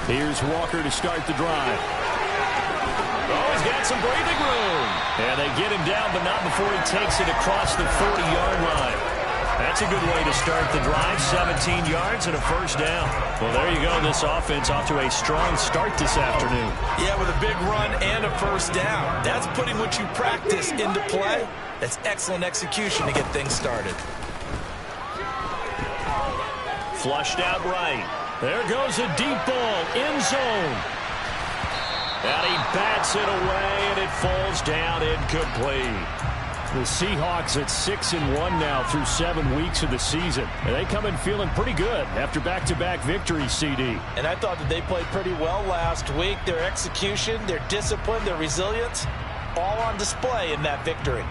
Here's Walker to start the drive. Oh, he's got some breathing room. And they get him down, but not before he takes it across the 40-yard line. That's a good way to start the drive. 17 yards and a first down. Well, there you go. This offense off to a strong start this afternoon. Yeah, with a big run and a first down. That's putting what you practice into play. That's excellent execution to get things started. Flushed out right. There goes a deep ball, end zone. And he bats it away, and it falls down incomplete. The Seahawks at 6-1 now through 7 weeks of the season. And they come in feeling pretty good after back-to-back victories, CD. And I thought that they played pretty well last week. Their execution, their discipline, their resilience, all on display in that victory.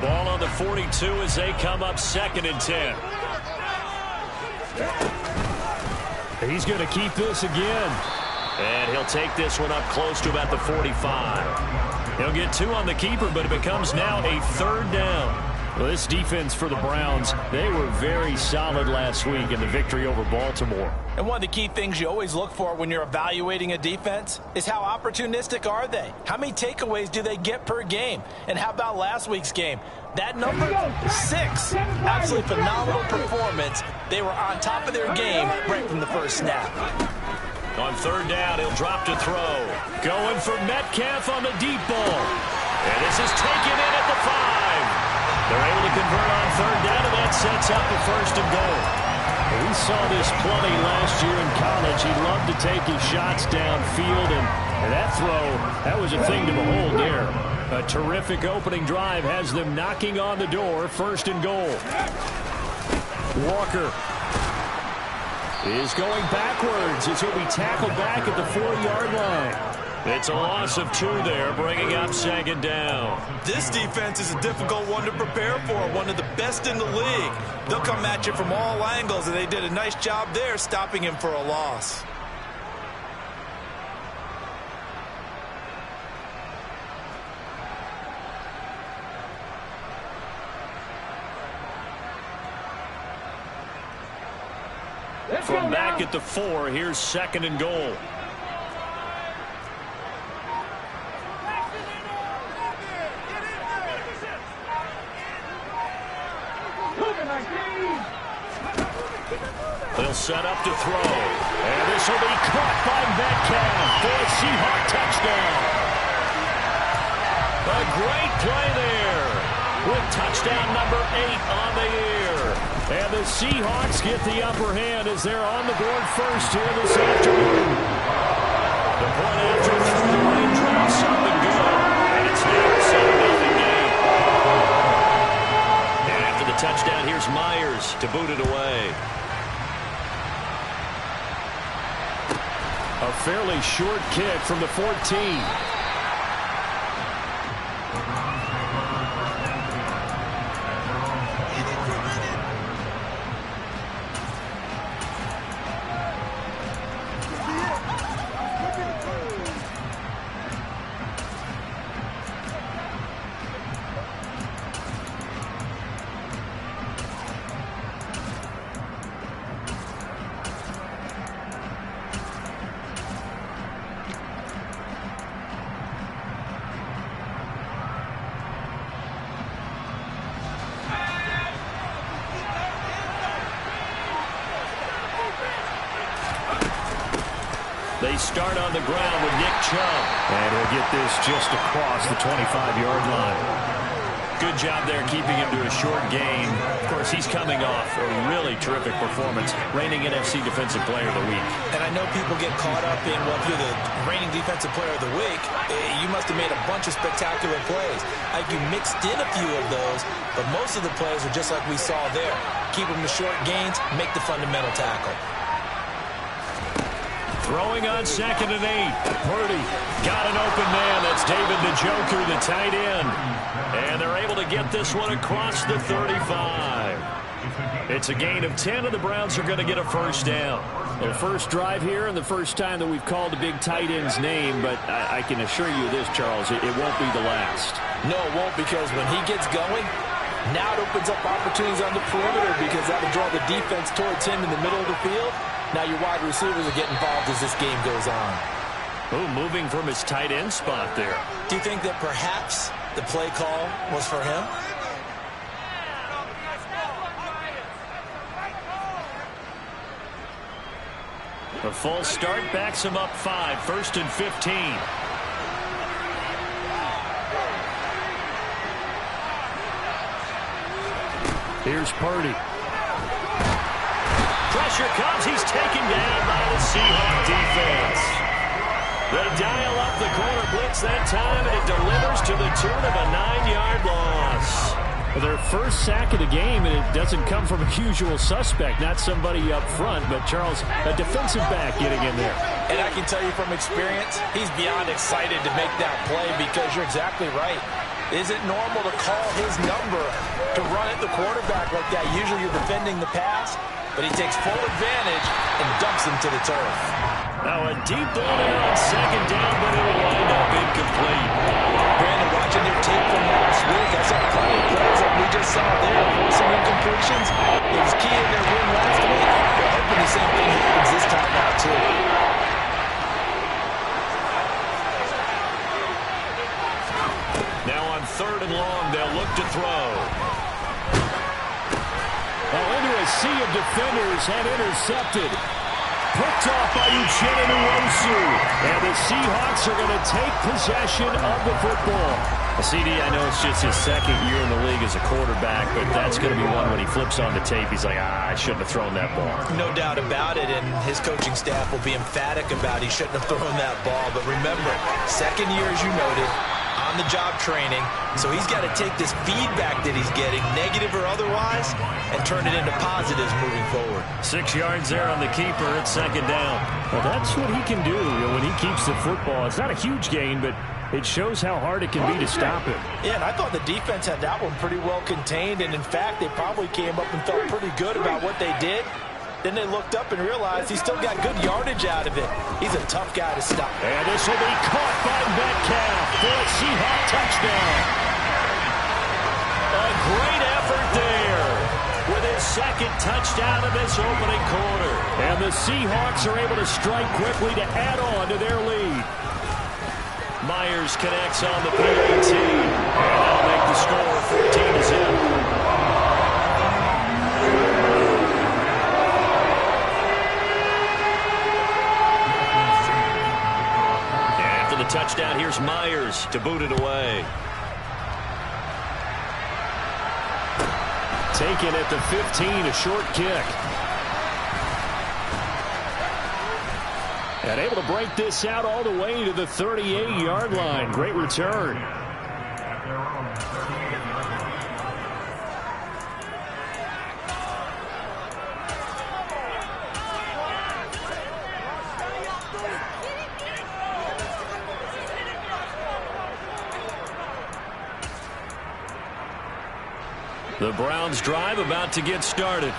Ball on the 42 as they come up 2nd and 10. He's going to keep this again. And he'll take this one up close to about the 45. He'll get 2 on the keeper, but it becomes now a 3rd down. Well, this defense for the Browns, they were very solid last week in the victory over Baltimore. And one of the key things you always look for when you're evaluating a defense is how opportunistic are they? How many takeaways do they get per game? And how about last week's game? That number 6, absolutely phenomenal performance. They were on top of their game right from the first snap. On 3rd down, he'll drop to throw. Going for Metcalf on the deep ball. And this is taken in at the 5. They're able to convert on 3rd down, and that sets up the 1st and goal. We saw this plenty last year in college. He loved to take his shots downfield, and that throw, that was a thing to behold there. A terrific opening drive has them knocking on the door. 1st and goal. Walker is going backwards as he'll be tackled back at the 4-yard line. It's a loss of 2 there, bringing up 2nd down. This defense is a difficult one to prepare for, one of the best in the league. They'll come at you from all angles, and they did a nice job there stopping him for a loss. From back at the 4, here's 2nd and goal. They'll set up to throw. And this will be caught by Metcalf for a Seahawk touchdown. A great play there with touchdown number 8 on the year. And the Seahawks get the upper hand as they're on the board first here this afternoon. The point after through the raindrops up and good. And it's now a 7-0 game. And after the touchdown, here's Myers to boot it away. A fairly short kick from the 14. They start on the ground with Nick Chubb. And he'll get this just across the 25-yard line. Good job there keeping him to a short gain. Of course, he's coming off a really terrific performance, reigning NFC Defensive Player of the Week. And I know people get caught up in, well, if you're the reigning Defensive Player of the Week, you must have made a bunch of spectacular plays. Like you mixed in a few of those, but most of the plays are just like we saw there. Keep them to short gains, make the fundamental tackle. Throwing on 2nd and 8. Purdy got an open man. That's David Njoku, the tight end. And they're able to get this one across the 35. It's a gain of 10, and the Browns are going to get a first down. Well, first drive here and the first time that we've called a big tight end's name, but I can assure you this, Charles, it won't be the last. No, it won't, because when he gets going, now it opens up opportunities on the perimeter because that'll draw the defense towards him in the middle of the field. Now your wide receivers will get involved as this game goes on. Oh, moving from his tight end spot there. Do you think that perhaps the play call was for him? A false start backs him up 5, 1st and 15. Here's Purdy. Pressure comes. He's taken down by the Seahawks defense. They dial up the corner blitz that time, and it delivers to the tune of a 9-yard loss. Well, their first sack of the game, and it doesn't come from a usual suspect, not somebody up front, but Charles, a defensive back getting in there. And I can tell you from experience, he's beyond excited to make that play because you're exactly right. Is it normal to call his number to run at the quarterback like that? Usually you're defending the pass, but he takes full advantage and dumps him to the turf. Now a deep ball there on 2nd down, but it'll wind up incomplete. Brandon, watching their tape from last week, I saw plenty of plays like we just saw there, forcing incompletions. It was key in their win last week. They're hoping the same thing happens this time out, too. Now on 3rd and long, they'll look to throw. Into a sea of defenders and intercepted. Picked off by Uchenna Nwosu. And the Seahawks are going to take possession of the football. CD, I know it's just his 2nd year in the league as a quarterback, but that's going to be one when he flips on the tape. He's like, I shouldn't have thrown that ball. No doubt about it, and his coaching staff will be emphatic about he shouldn't have thrown that ball. But remember, 2nd year, as you noted, on-the-job training, so he's got to take this feedback that he's getting, negative or otherwise, and turn it into positives moving forward. 6 yards there on the keeper. It's 2nd down. Well, that's what he can do when he keeps the football. It's not a huge gain, but it shows how hard it can be to stop him. Yeah, and I thought the defense had that one pretty well contained, and in fact, they probably came up and felt pretty good about what they did. Then they looked up and realized he still got good yardage out of it. He's a tough guy to stop. And this will be caught by Metcalf for a Seahawk touchdown. A great effort there with his 2nd touchdown of this opening quarter. And the Seahawks are able to strike quickly to add on to their lead. Myers connects on the PAT. And that'll make the score 14-0. Touchdown. Here's Myers to boot it away. Taken at the 15, a short kick. And able to break this out all the way to the 38-yard line. Great return. The Browns drive about to get started.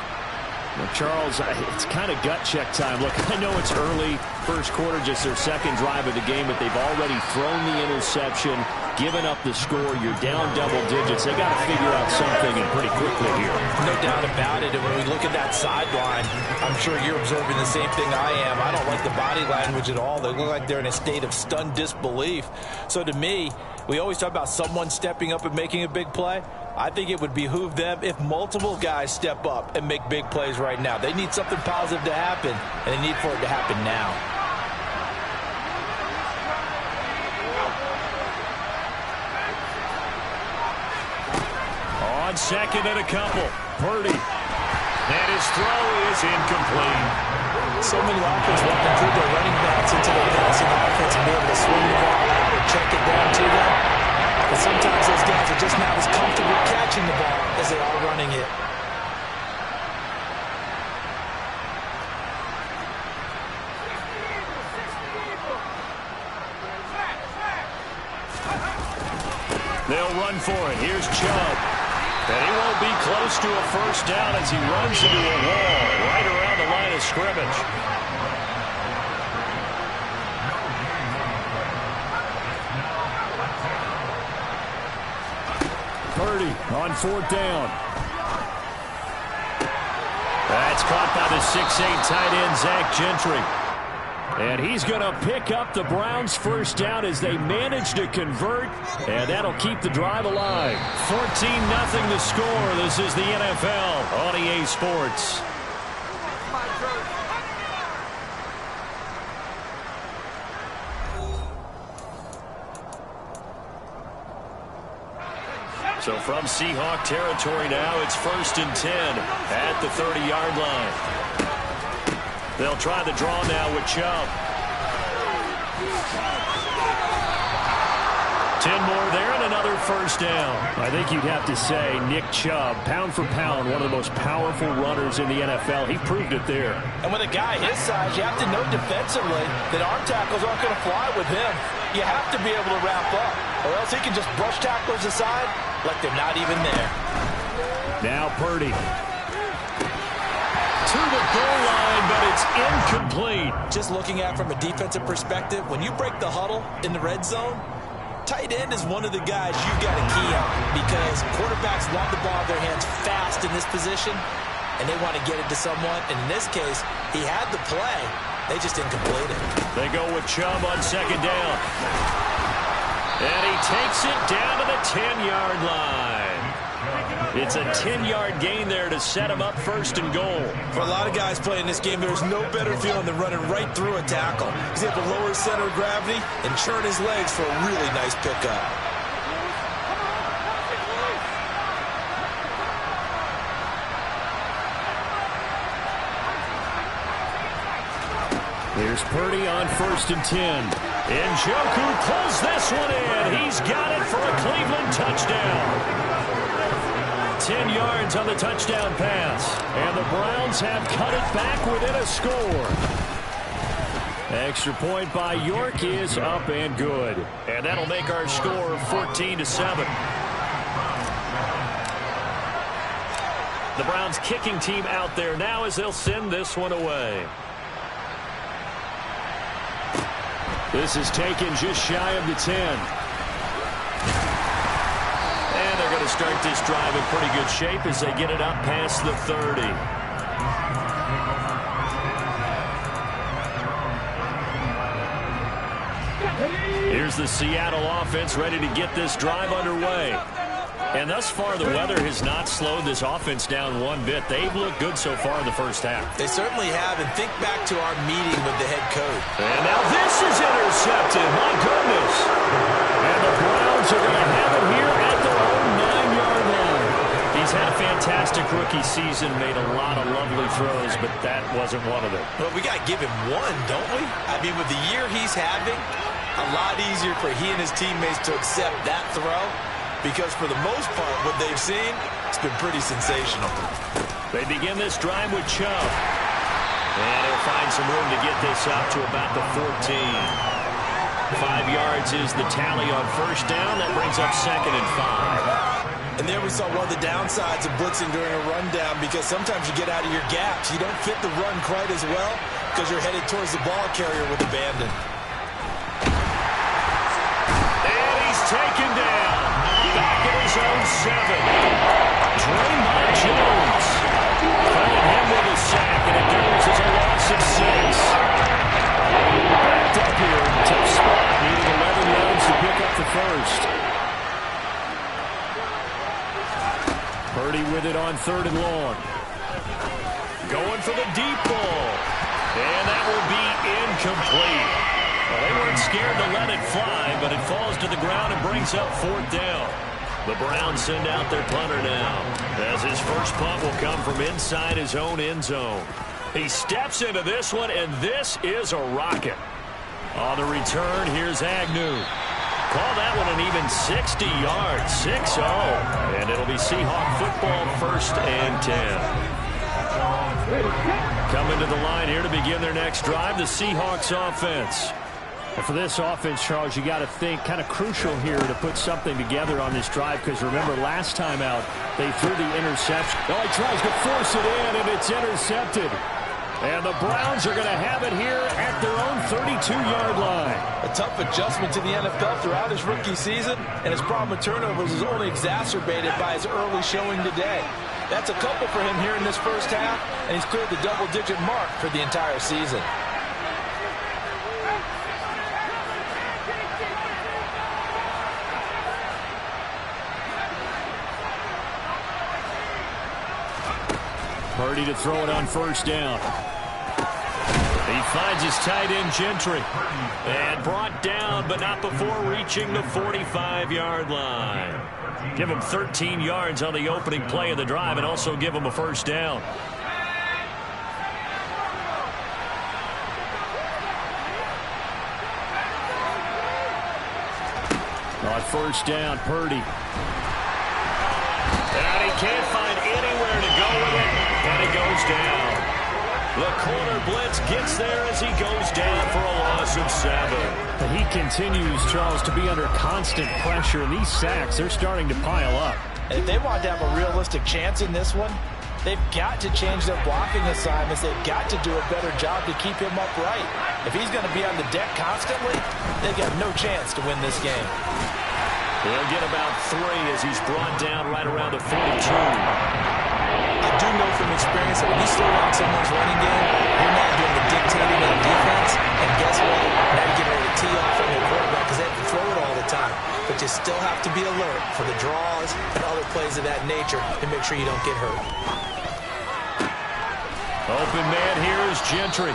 Well, Charles, it's kind of gut check time. Look, I know it's early, first quarter, just their 2nd drive of the game, but they've already thrown the interception, given up the score. You're down double digits. They got to figure out something, and pretty quickly here. No doubt about it. And when we look at that sideline, I'm sure you're observing the same thing I am. I don't like the body language at all. They look like they're in a state of stunned disbelief. So to me, we always talk about someone stepping up and making a big play. I think it would behoove them if multiple guys step up and make big plays right now. They need something positive to happen, and they need for it to happen now. On 2nd and a couple, Purdy. And his throw is incomplete. So many offenses want to include their running backs into their passing offense and be able to swing the ball out or check it down to them. But sometimes those guys are just not as comfortable catching the ball as they are running it. They'll run for it. Here's Chubb. And he won't be close to a first down as he runs into a wall right around the line of scrimmage. Purdy on fourth down. That's caught by the 6'8" tight end, Zach Gentry. And he's going to pick up the Browns' first down as they manage to convert, and that'll keep the drive alive. 14-0 the score. This is the NFL on EA Sports. So from Seahawk territory now, it's 1st and 10 at the 30-yard line. They'll try the draw now with Chubb. 10 more there and another first down. I think you'd have to say Nick Chubb, pound for pound, one of the most powerful runners in the NFL. He proved it there. And with a guy his size, you have to know defensively that arm tackles aren't going to fly with him. You have to be able to wrap up, or else he can just brush tacklers aside like they're not even there. Now Purdy. To the goal line, but it's incomplete. Just looking at it from a defensive perspective, when you break the huddle in the red zone, tight end is one of the guys you've got to key on because quarterbacks want the ball in their hands fast in this position, and they want to get it to someone. And in this case, he had the play. They just didn't complete it. They go with Chubb on second down. And he takes it down to the 10-yard line. It's a 10-yard gain there to set him up 1st and goal. For a lot of guys playing this game, there's no better feeling than running right through a tackle. He's able to lower his center of gravity and churn his legs for a really nice pickup. Here's Purdy on 1st and 10. Njoku pulls this one in. He's got it for a Cleveland touchdown. 10 yards on the touchdown pass. And the Browns have cut it back within a score. Extra point by York is up and good. And that'll make our score 14-7. The Browns kicking team out there now as they'll send this one away. This is taken just shy of the 10. And they're going to start this drive in pretty good shape as they get it up past the 30. Here's the Seattle offense ready to get this drive underway. And thus far, the weather has not slowed this offense down one bit. They've looked good so far in the first half. They certainly have, and think back to our meeting with the head coach. And now this is intercepted. My goodness. And the Browns are going to have it here at their own 9-yard line. He's had a fantastic rookie season, made a lot of lovely throws, but that wasn't one of them. Well, we got to give him one, don't we? I mean, with the year he's having, a lot easier for he and his teammates to accept that throw. Because for the most part, what they've seen, it's been pretty sensational. They begin this drive with Chubb. And he'll find some room to get this up to about the 14. 5 yards is the tally on first down. That brings up 2nd and 5. And there we saw one of the downsides of blitzing during a rundown because sometimes you get out of your gaps. You don't fit the run quite as well because you're headed towards the ball carrier with abandon. And he's taken down. Back at his own 7. Draymond Jones. Calling him with a sack, and it goes as a loss of 6. Backed up here. Tough spot. Needing 11 yards to pick up the first. Purdy with it on 3rd and long. Going for the deep ball. And that will be incomplete. Well, they weren't scared to let it fly, but it falls to the ground and brings up 4th down. The Browns send out their punter now, as his first punt will come from inside his own end zone. He steps into this one, and this is a rocket. On the return, here's Agnew. Call that one an even 60 yards, 6-0. And it'll be Seahawk football 1st and 10. Coming to the line here to begin their next drive, the Seahawks offense. And for this offense, Charles, you got to think kind of crucial here to put something together on this drive, because remember last time out they threw the interception. Oh, he tries to force it in, and it's intercepted. And the Browns are going to have it here at their own 32-yard line. A tough adjustment to the NFL throughout his rookie season, and his problem with turnovers is only exacerbated by his early showing today. That's a couple for him here in this first half, and he's cleared the double-digit mark for the entire season. Purdy to throw it on first down. He finds his tight end, Gentry. And brought down, but not before reaching the 45-yard line. Give him 13 yards on the opening play of the drive and also give him a first down. On first down, Purdy. And he can't find anywhere to go with it, and he goes down. The corner blitz gets there as he goes down for a loss of 7. But he continues, Charles, to be under constant pressure, and these sacks, they're starting to pile up. And if they want to have a realistic chance in this one, they've got to change their blocking assignments. They've got to do a better job to keep him upright. If he's going to be on the deck constantly, they've got no chance to win this game. He'll get about 3 as he's brought down right around the 42. I do know from experience that when you slow down someone's running game, you're not doing the dictating on defense. And guess what? Now you're getting ready to tee off on your quarterback because they have to throw it all the time. But you still have to be alert for the draws and other plays of that nature to make sure you don't get hurt. Open man here is Gentry.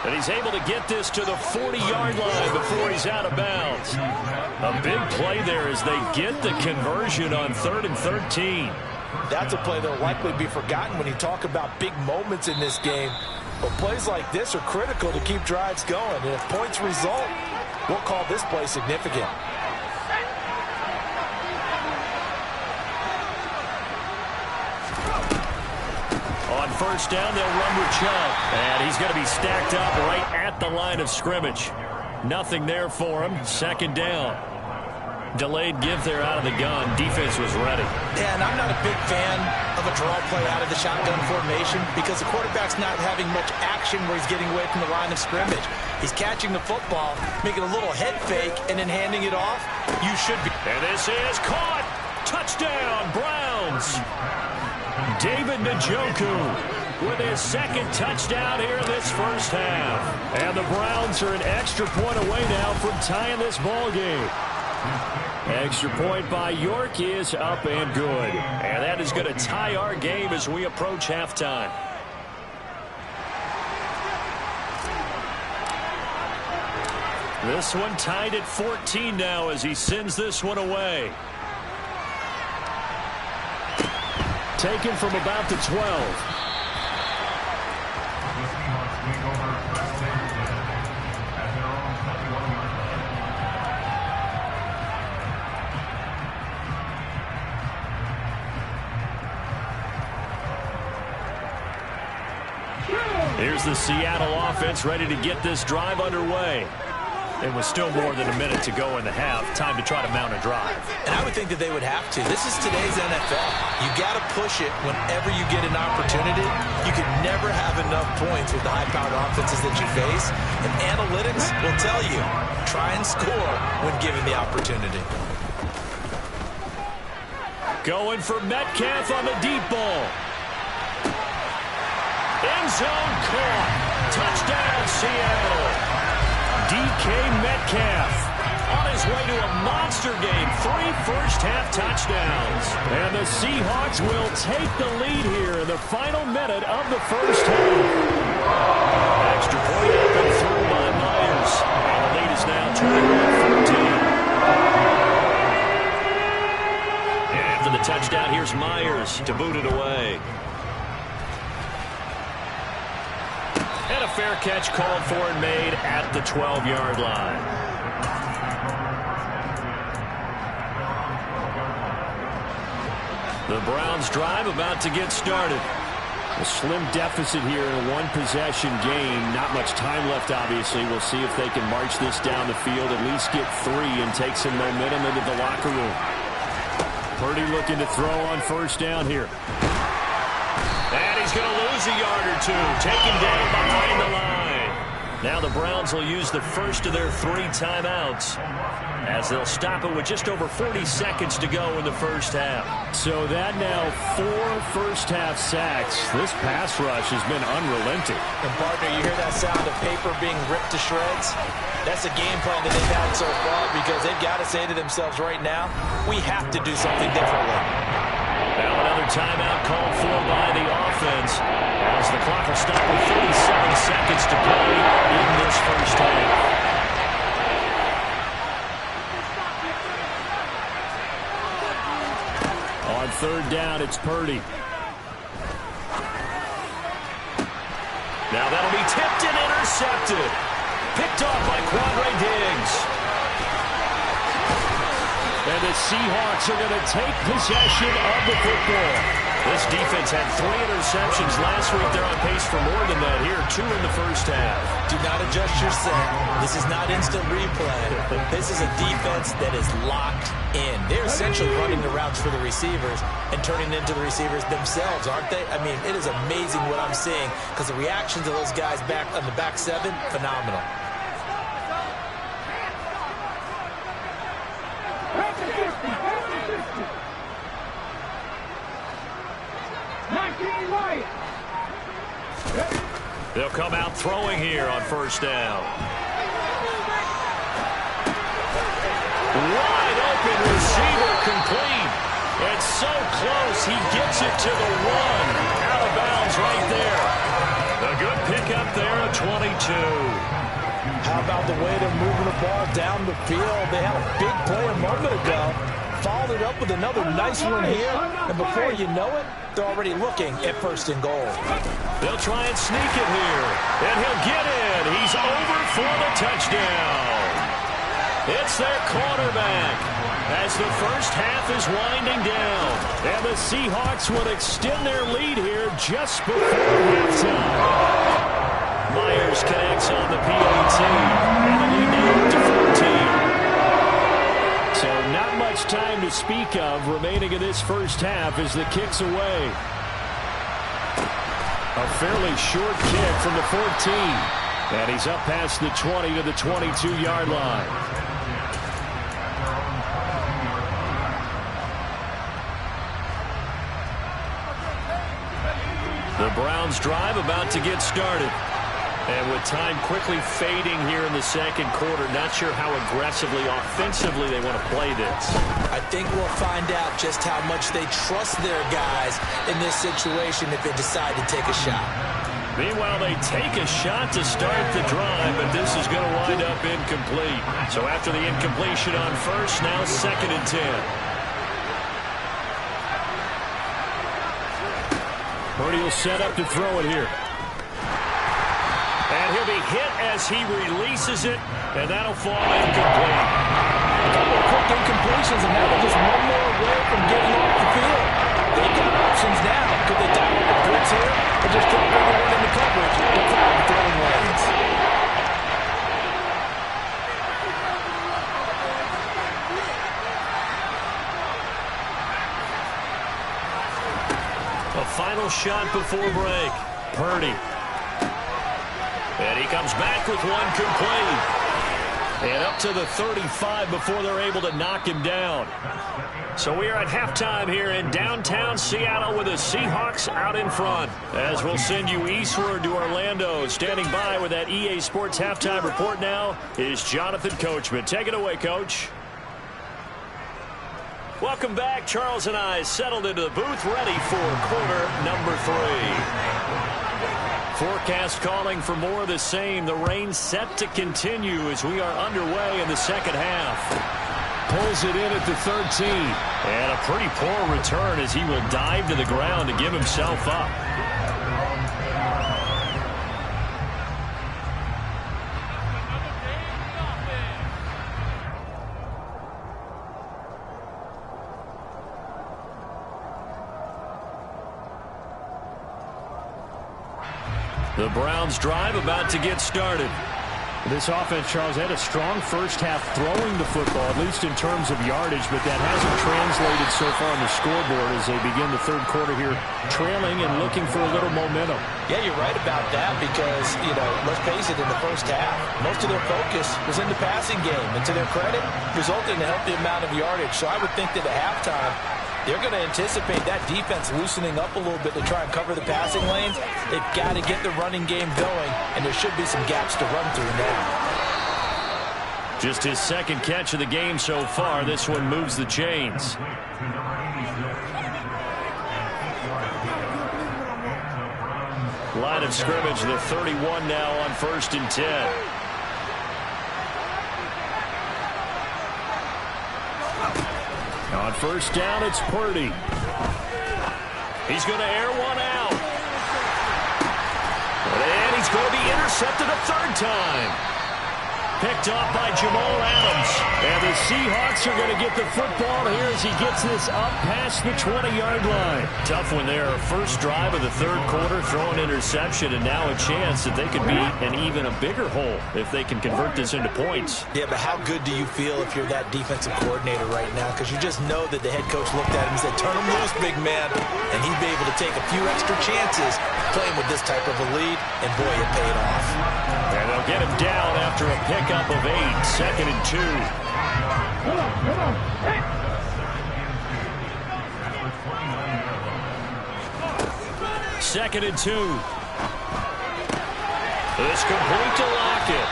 And he's able to get this to the 40-yard line before he's out of bounds. A big play there as they get the conversion on 3rd and 13. That's a play that will likely be forgotten when you talk about big moments in this game. But plays like this are critical to keep drives going. And if points result, we'll call this play significant. On first down, they'll run with Chubb. And he's going to be stacked up right at the line of scrimmage. Nothing there for him. Second down. Delayed give there out of the gun. Defense was ready. Yeah, and I'm not a big fan of a draw play out of the shotgun formation because the quarterback's not having much action where he's getting away from the line of scrimmage. He's catching the football, making a little head fake, and then handing it off. You should be. And this is caught. Touchdown, Browns. David Njoku with his second touchdown here in this first half. And the Browns are an extra point away now from tying this ball game. Extra point by York is up and good. And that is going to tie our game as we approach halftime. This one tied at 14 now as he sends this one away. Taken from about the 12. Here's the Seattle offense ready to get this drive underway. It was still more than a minute to go in the half. Time to try to mount a drive. And I would think that they would have to. This is today's NFL. You got to push it whenever you get an opportunity. You can never have enough points with the high-powered offenses that you face. And analytics will tell you, try and score when given the opportunity. Going for Metcalf on the deep ball. End zone caught. Touchdown, Seattle. DK Metcalf on his way to a monster game. 3 first-half touchdowns. And the Seahawks will take the lead here in the final minute of the first half. Extra point up and through by Myers. And the lead is now 21-14. And after the touchdown, here's Myers to boot it away. And a fair catch called for and made at the 12-yard line. The Browns drive about to get started. A slim deficit here in a one-possession game. Not much time left, obviously. We'll see if they can march this down the field, at least get 3, and take some momentum into the locker room. Purdy looking to throw on first down here. And he's going to lose a yard or 2. Taken down behind the line. Now the Browns will use the first of their 3 timeouts, as they'll stop it with just over 40 seconds to go in the first half. So that now 4 first-half sacks. This pass rush has been unrelenting. And, partner, you hear that sound of paper being ripped to shreds? That's a game plan that they've had so far, because they've got to say to themselves right now, we have to do something differently. Now another timeout called for by the offense, as the clock will stop with 37 seconds to play in this first half. On third down, it's Purdy. Now that'll be tipped and intercepted. Picked off by Quandre Diggs. And the Seahawks are going to take possession of the football. This defense had 3 interceptions last week. They're on pace for more than that here. 2 in the first half. Do not adjust your set. This is not instant replay. This is a defense that is locked in. They're essentially running the routes for the receivers and turning into the receivers themselves, aren't they? I mean, it is amazing what I'm seeing, because the reactions of those guys back on the back 7, phenomenal. They'll come out throwing here on first down. Wide open receiver complete. It's so close. He gets it to the 1. Out of bounds right there. A good pickup there at 22. How about the way they're moving the ball down the field? They had a big play a moment ago. Followed it up with another nice one here. And before you know it, they're already looking at first and goal. They'll try and sneak it here. And he'll get in. He's over for the touchdown. It's their quarterback as the first half is winding down. And the Seahawks will extend their lead here just before halftime. Myers connects on the PAT. And the lead now to 14. So not much time to speak of remaining in this first half as the kick's away. A fairly short kick from the 14. And he's up past the 20 to the 22-yard line. The Browns drive about to get started. And with time quickly fading here in the second quarter, not sure how aggressively, offensively they want to play this. I think we'll find out just how much they trust their guys in this situation if they decide to take a shot. Meanwhile, they take a shot to start the drive, but this is going to wind up incomplete. So after the incompletion on first, now 2nd and 10. Purdy will set up to throw it here. And he'll be hit as he releases it, and that'll fall incomplete. A couple of quick incompletions, and now they're just one more away from getting off the field. They've got options now. Could they dial up the blitz here, or just drop everyone into coverage and crowd the throwing lanes? A final shot before break. Purdy. And he comes back with one complete. And up to the 35 before they're able to knock him down. So we are at halftime here in downtown Seattle with the Seahawks out in front. As we'll send you eastward to Orlando. Standing by with that EA Sports halftime report now is Jonathan Coachman. Take it away, Coach. Welcome back. Charles and I settled into the booth ready for quarter number 3. Forecast calling for more of the same. The rain set to continue as we are underway in the second half. Pulls it in at the 13. And a pretty poor return as he will dive to the ground to give himself up. The Browns drive about to get started. This offense, Charles, had a strong first half throwing the football, at least in terms of yardage, but that hasn't translated so far on the scoreboard as they begin the third quarter here, trailing and looking for a little momentum. Yeah, you're right about that because, let's face it, in the first half, most of their focus was in the passing game. And to their credit, resulted in a healthy amount of yardage. So I would think that at halftime, they're going to anticipate that defense loosening up a little bit to try and cover the passing lanes. They've got to get the running game going, and there should be some gaps to run through now. Just his second catch of the game so far. This one moves the chains. Line of scrimmage, the 31 now on 1st and 10. On first down, it's Purdy. He's going to air one out. And he's going to be intercepted a third time. Picked off by Jamal Adams. And the Seahawks are going to get the football here as he gets this up past the 20-yard line. Tough one there. First drive of the third quarter, throw an interception, and now a chance that they could be an even a bigger hole if they can convert this into points. Yeah, but how good do you feel if you're that defensive coordinator right now? Because you just know that the head coach looked at him and said, turn him loose, big man. And he'd be able to take a few extra chances playing with this type of a lead, and boy, it paid off. And they'll get him down after a pickup of 8, 2nd and 2. Second and 2. It's complete to Lockett.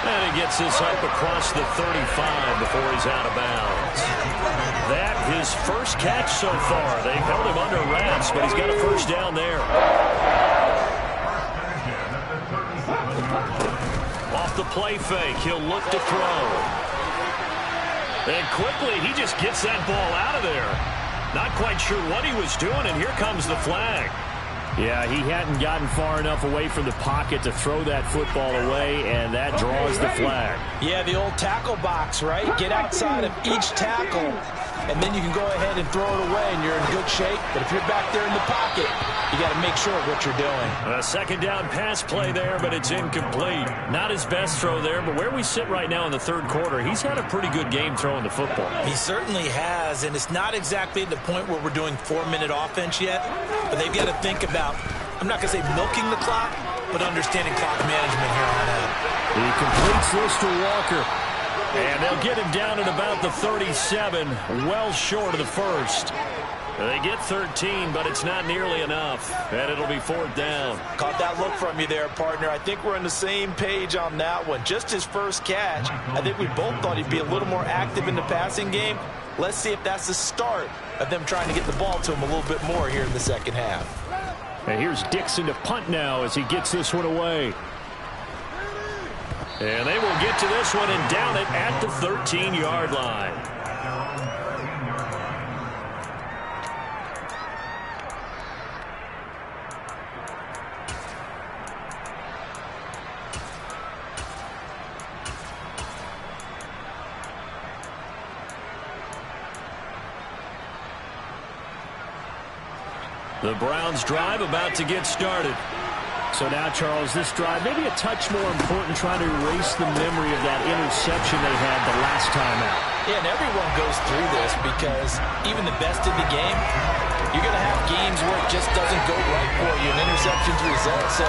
And he gets this up across the 35 before he's out of bounds. That his first catch so far. They've held him under wraps, but he's got a first down there. Off the play fake, he'll look to throw. And quickly, he just gets that ball out of there. Not quite sure what he was doing, and here comes the flag. Yeah, he hadn't gotten far enough away from the pocket to throw that football away, and that draws the flag. Yeah, the old tackle box, right? Get outside of each tackle, and then you can go ahead and throw it away, and you're in good shape. But if you're back there in the pocket, you got to make sure of what you're doing. A second down pass play there, but it's incomplete. Not his best throw there, but where we sit right now in the third quarter, he's had a pretty good game throwing the football. He certainly has, and it's not exactly at the point where we're doing 4-minute offense yet, but they've got to think about, I'm not going to say milking the clock, but understanding clock management here on out. He completes this to Walker. And they'll get him down at about the 37, well short of the first. They get 13, but it's not nearly enough, and it'll be 4th down. Caught that look from you there, partner. I think we're on the same page on that one. Just his first catch. I think we both thought he'd be a little more active in the passing game. Let's see if that's the start of them trying to get the ball to him a little bit more here in the second half. And here's Dixon to punt now as he gets this one away. And they will get to this one and down it at the 13-yard line. The Browns drive about to get started. So now, Charles, this drive maybe a touch more important, trying to erase the memory of that interception they had the last time out. Yeah, and everyone goes through this because even the best in the game, you're going to have games where it just doesn't go right for you, and interceptions result. So,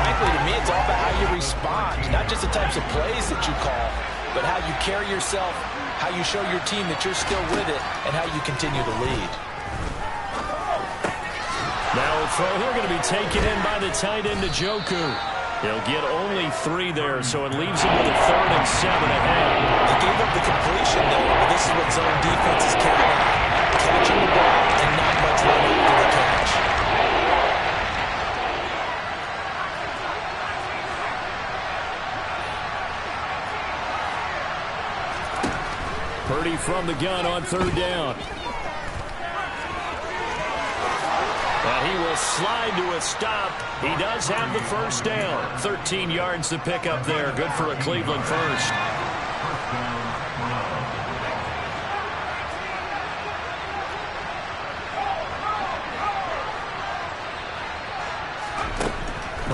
frankly, to me, it's all about how you respond, not just the types of plays that you call, but how you carry yourself, how you show your team that you're still with it, and how you continue to lead. Now a throw here going to be taken in by the tight end, Njoku. He'll get only 3 there, so it leaves him with a 3rd and 7 ahead. They gave up the completion, though, but this is what zone defense is counting on. Catching the ball and not much run after the catch. Purdy from the gun on 3rd down. And he will slide to a stop. He does have the first down. 13 yards to pick up there. Good for a Cleveland first.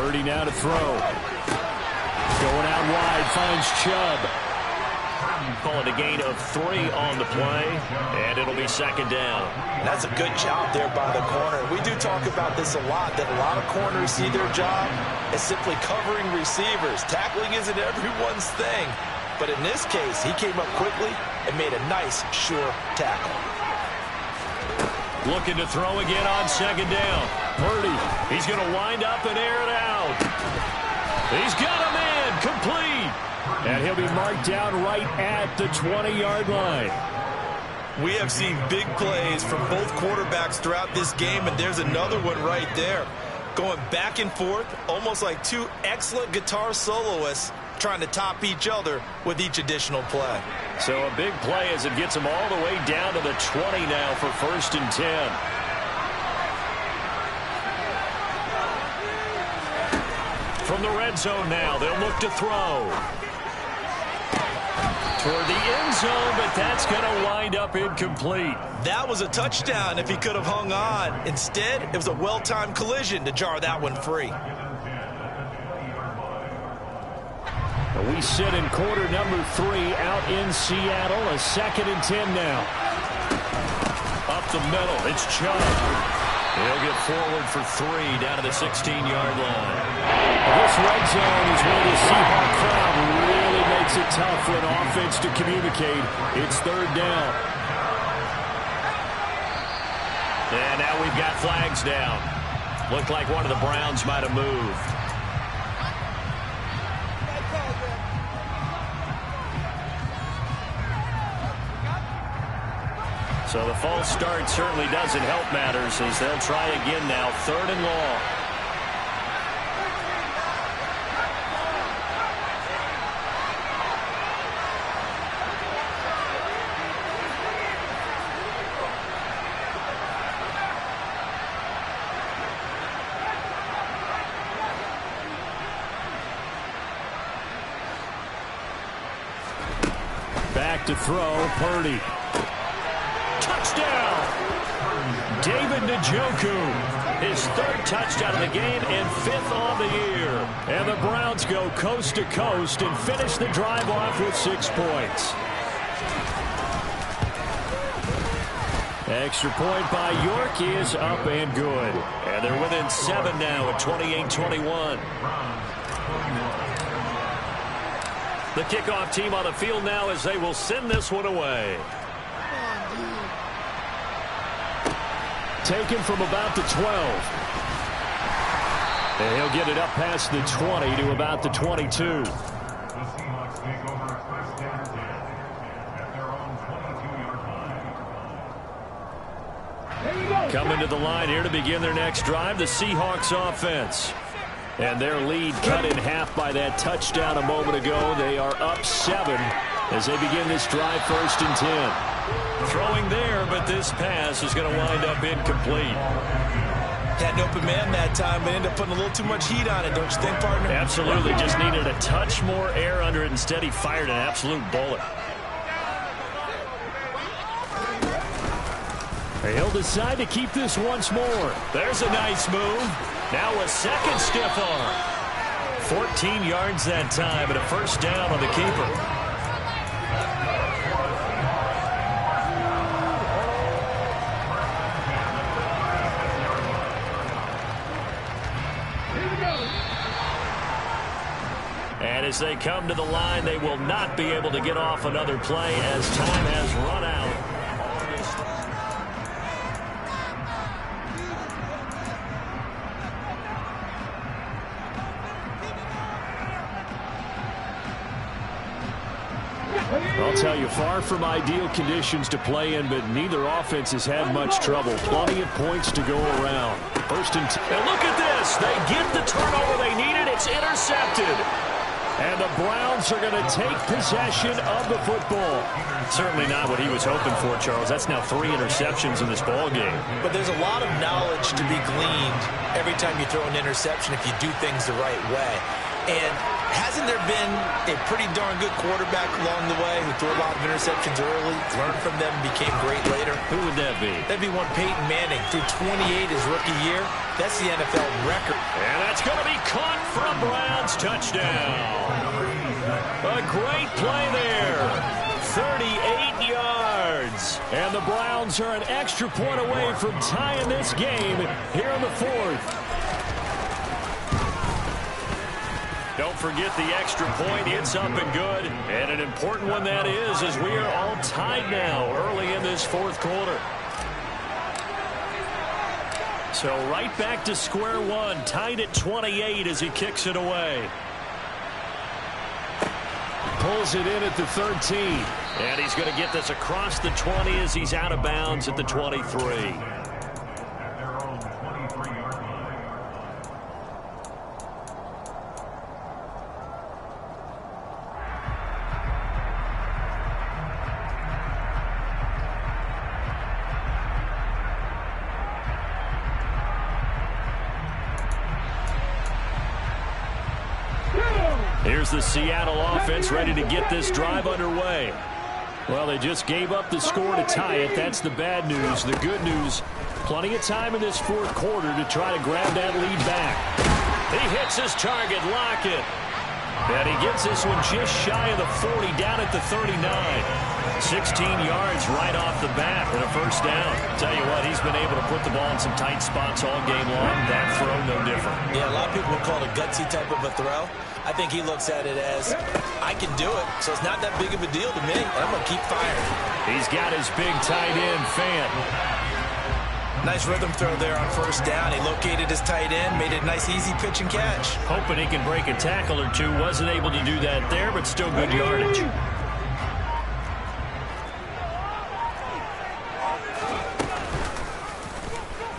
Purdy now to throw. Going out wide, finds Chubb. Call it a gain of 3 on the play, and it'll be second down. That's a good job there by the corner. We do talk about this a lot, that a lot of corners see their job as simply covering receivers. Tackling isn't everyone's thing. But in this case, he came up quickly and made a nice, sure tackle. Looking to throw again on second down. Purdy, he's going to wind up and air it out. He's got a man, complete. And he'll be marked down right at the 20-yard line. We have seen big plays from both quarterbacks throughout this game, and there's another one right there. Going back and forth, almost like two excellent guitar soloists trying to top each other with each additional play. So a big play as it gets them all the way down to the 20 now for 1st and 10. From the red zone now, they'll look to throw. Toward the end zone, but that's going to wind up incomplete. That was a touchdown if he could have hung on. Instead, it was a well-timed collision to jar that one free. We sit in quarter number 3 out in Seattle. A 2nd and 10 now. Up the middle, it's Chubb. He'll get forward for 3 down to the 16-yard line. This red zone is where the Seahawk crowd really makes it tough for an offense to communicate. It's 3rd down. And now we've got flags down. Looked like one of the Browns might have moved. So the false start certainly doesn't help matters as they'll try again now, 3rd and long. Back to throw, Purdy. Touchdown! David Njoku, his 3rd touchdown of the game and 5th on the year. And the Browns go coast to coast and finish the drive off with 6 points. Extra point by York is up and good. And they're within 7 now at 28-21. The kickoff team on the field now as they will send this one away. Taken from about the 12. And he'll get it up past the 20 to about the 22. Coming to the line here to begin their next drive, the Seahawks offense. And their lead cut in half by that touchdown a moment ago. They are up 7 as they begin this drive, 1st and 10. Throwing there, but this pass is going to wind up incomplete. Had an open man that time, but ended up putting a little too much heat on it, don't you think, partner? Absolutely. Just needed a touch more air under it. Instead, he fired an absolute bullet. He'll decide to keep this once more. There's a nice move. Now a 2nd stiff arm. 14 yards that time and a 1st down on the keeper. And as they come to the line, they will not be able to get off another play as time has run out. I'll tell you, far from ideal conditions to play in, but neither offense has had much trouble. Plenty of points to go around. 1st and 10. And look at this. They get the turnover they needed. It's intercepted. And the Browns are going to take possession of the football. Certainly not what he was hoping for, Charles. That's now 3 interceptions in this ball game. But there's a lot of knowledge to be gleaned every time you throw an interception if you do things the right way. And Hasn't there been a pretty darn good quarterback along the way who threw a lot of interceptions early, learned from them, and became great later? Who would that be? That'd be one Peyton Manning. Threw 28 his rookie year. That's the NFL record. And that's going to be caught for a Browns touchdown. A great play there. 38 yards. And the Browns are an extra point away from tying this game here in the fourth. Don't forget the extra point. It's up and good. And an important one that is, as we are all tied now early in this fourth quarter. So right back to square one, tied at 28 as he kicks it away. Pulls it in at the 13. And he's going to get this across the 20 as he's out of bounds at the 23. Here's the Seattle offense ready to get this drive underway. Well, they just gave up the score to tie it. That's the bad news. The good news, plenty of time in this fourth quarter to try to grab that lead back. He hits his target, Lockett. And he gets this one just shy of the 40, down at the 39. 16 yards right off the bat and a first down. Tell you what, he's been able to put the ball in some tight spots all game long. That throw, no different. Yeah, a lot of people would call it a gutsy type of a throw. I think he looks at it as, I can do it, so it's not that big of a deal to me, and I'm going to keep firing. He's got his big tight end, Fant. Nice rhythm throw there on first down. He located his tight end, made it a nice, easy pitch and catch. Hoping he can break a tackle or two. Wasn't able to do that there, but still good yardage.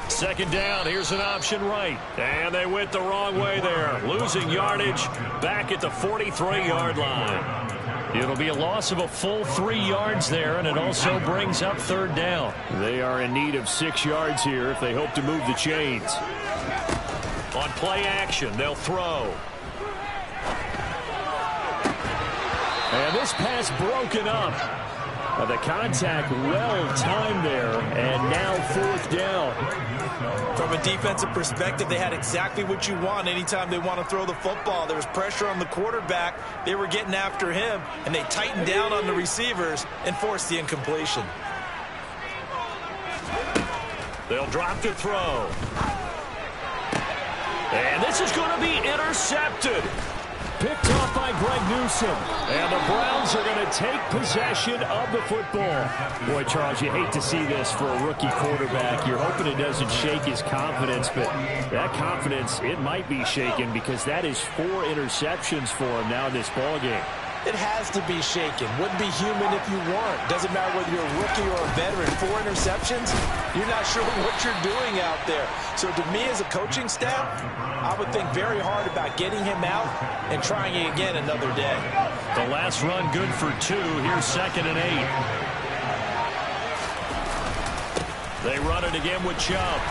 Second down, here's an option right. And they went the wrong way there. Losing yardage back at the 43-yard line. It'll be a loss of a full 3 yards there, and it also brings up third down. They are in need of 6 yards here if they hope to move the chains. On play action, they'll throw. And this pass broken up. The contact well timed there, and now fourth down. From a defensive perspective, they had exactly what you want anytime they want to throw the football. There was pressure on the quarterback. They were getting after him, and they tightened down on the receivers and forced the incompletion. They'll drop to throw. And this is going to be intercepted. Picked off by Greg Newsome. And the Browns are going to take possession of the football. Boy, Charles, you hate to see this for a rookie quarterback. You're hoping it doesn't shake his confidence, but that confidence, it might be shaken because that is 4 interceptions for him now in this ballgame. It has to be shaken. Wouldn't be human if you weren't. Doesn't matter whether you're a rookie or a veteran. 4 interceptions, you're not sure what you're doing out there. So to me as a coaching staff, I would think very hard about getting him out and trying it again another day. The last run good for 2. Here's 2nd and 8. They run it again with Chubb.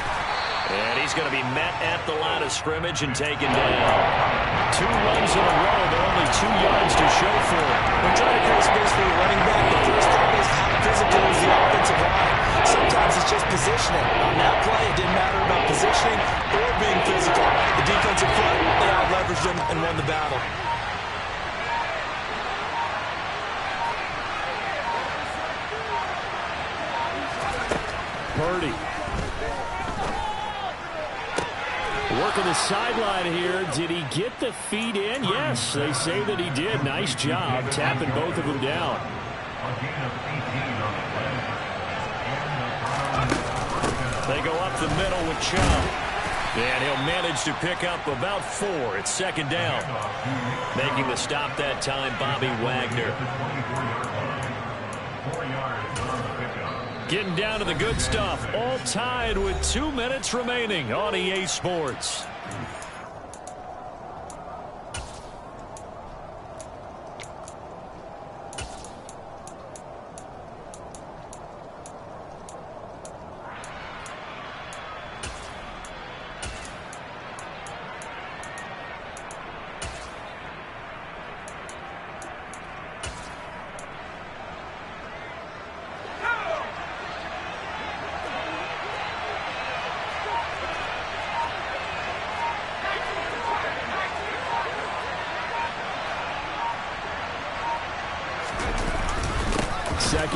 And he's going to be met at the line of scrimmage and taken down. 2 runs in a row, but only 2 yards to show for it. When trying to create space for the running back, the first thought is how physical is the offensive line. Sometimes it's just positioning. On that play, it didn't matter about positioning or being physical. The defensive front, they out-leveraged him and won the battle. Purdy. Working the sideline here. Did he get the feet in? Yes, they say that he did. Nice job tapping both of them down. They go up the middle with Chubb. And he'll manage to pick up about 4. It's 2nd down. Making the stop that time, Bobby Wagner. Getting down to the good stuff. All tied with 2 minutes remaining on EA Sports.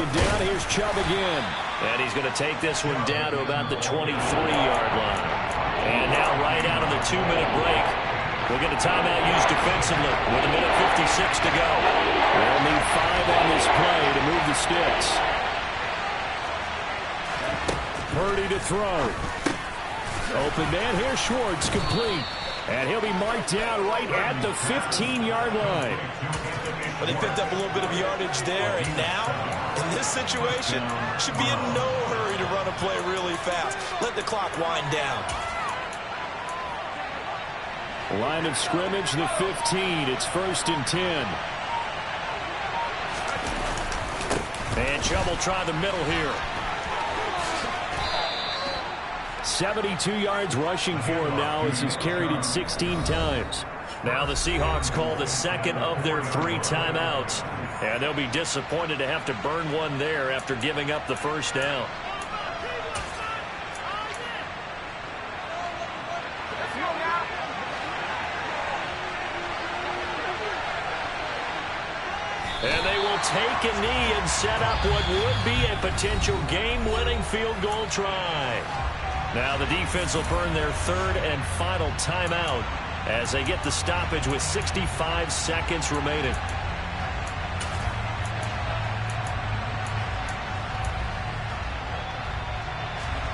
one down. Here's Chubb again. And he's going to take this one down to about the 23-yard line. And now right out of the 2-minute break, we'll get a timeout used defensively with a minute 56 to go. They'll need 5 on this play to move the sticks. Purdy to throw. Open man. Here's Schwartz, complete. And he'll be marked down right at the 15-yard line. But he picked up a little bit of yardage there, and now, in this situation, should be in no hurry to run a play really fast. Let the clock wind down. Line of scrimmage, the 15. It's 1st and 10. And Chubb will try the middle here. 72 yards rushing for him now as he's carried it 16 times. Now the Seahawks call the second of their 3 timeouts. And they'll be disappointed to have to burn one there after giving up the first down. And they will take a knee and set up what would be a potential game-winning field goal try. Now the defense will burn their 3rd and final timeout as they get the stoppage with 65 seconds remaining.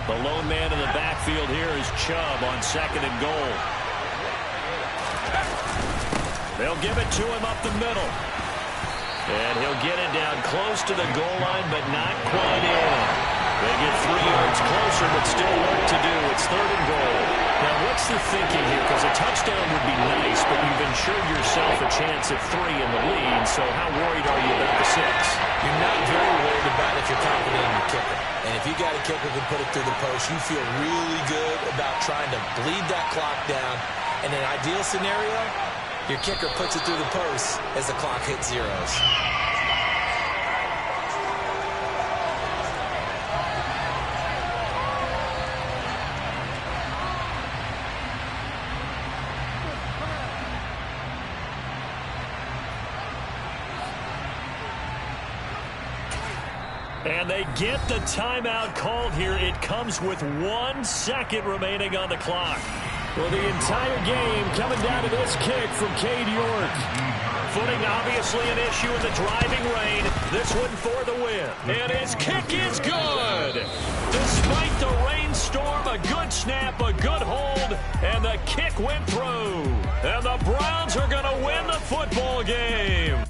The lone man in the backfield here is Chubb on 2nd and goal. They'll give it to him up the middle. And he'll get it down close to the goal line, but not quite in. They get 3 yards closer, but still work to do. It's 3rd and goal. Now, what's the thinking here? Because a touchdown would be nice, but you've ensured yourself a chance at 3 in the lead, so how worried are you about the 6? You're not very worried about if you're confident in your kicker. And if you got a kicker who can put it through the post, you feel really good about trying to bleed that clock down. In an ideal scenario, your kicker puts it through the post as the clock hits zeros. And they get the timeout called here. It comes with 1 second remaining on the clock. Well, the entire game coming down to this kick from Cade York. Footing obviously an issue in the driving rain. This one for the win. And his kick is good. Despite the rainstorm, a good snap, a good hold, and the kick went through. And the Browns are going to win the football game.